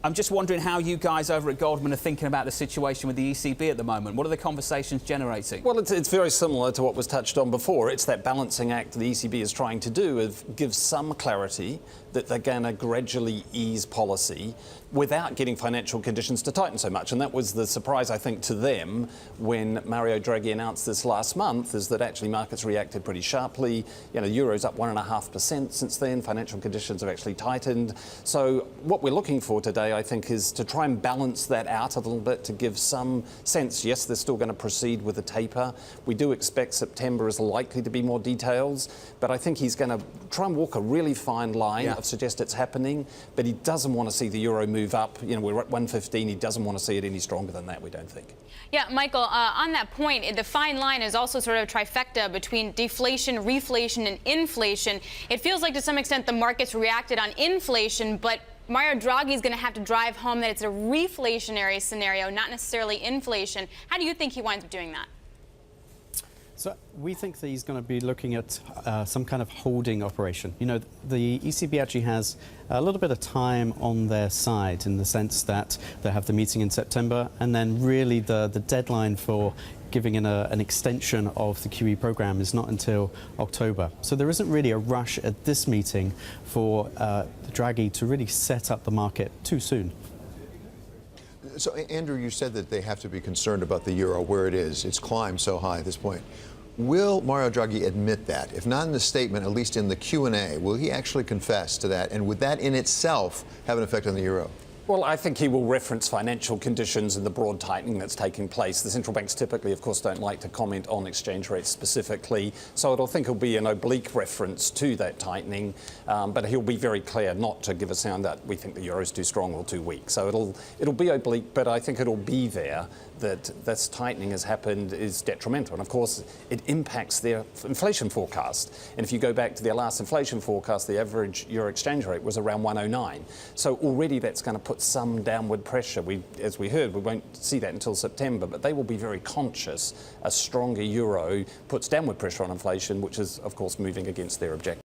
I'm just wondering how you guys over at Goldman are thinking about the situation with the ECB at the moment. What are the conversations generating? Well, it's very similar to what was touched on before. It's that balancing act the ECB is trying to do of give some clarity that they're going to gradually ease policy without getting financial conditions to tighten so much. And that was the surprise, I think, to them when Mario Draghi announced this last month, is that actually markets reacted pretty sharply. You know, the euro's up 1.5% since then. Financial conditions have actually tightened. So what we're looking for today, I think, is to try and balance that out a little bit to give some sense. Yes, they're still going to proceed with the taper. We do expect September is likely to be more details, but I think he's going to try and walk a really fine line of suggest it's happening, but he doesn't want to see the euro move up. You know, we're at 115. He doesn't want to see it any stronger than that, we don't think. Yeah, Michael, on that point, the fine line is also sort of a trifecta between deflation, reflation, and inflation. It feels like to some extent the markets reacted on inflation, but Mario Draghi is going to have to drive home that it's a reflationary scenario, not necessarily inflation. How do you think he winds up doing that? So we think that he's going to be looking at some kind of holding operation. You know, the ECB actually has a little bit of time on their side in the sense that they have the meeting in September, and then really the deadline for giving an extension of the QE program is not until October. So there isn't really a rush at this meeting for Draghi to really set up the market too soon. So, Andrew, you said that they have to be concerned about the euro where it is. It's climbed so high at this point. Will Mario Draghi admit that? If not in the statement, at least in the Q&A, will he actually confess to that? And would that in itself have an effect on the euro? Well, I think he will reference financial conditions and the broad tightening that's taking place. The central banks typically, of course, don't like to comment on exchange rates specifically, so I think it'll be an oblique reference to that tightening, but he'll be very clear not to give a sound that we think the euro's too strong or too weak. So it'll be oblique, but I think it'll be there that this tightening has happened is detrimental. And of course, it impacts their inflation forecast. And if you go back to their last inflation forecast, the average euro exchange rate was around 109. So already that's going to put some downward pressure. As we heard, we won't see that until September, but they will be very conscious a stronger euro puts downward pressure on inflation, which is, of course, moving against their objective.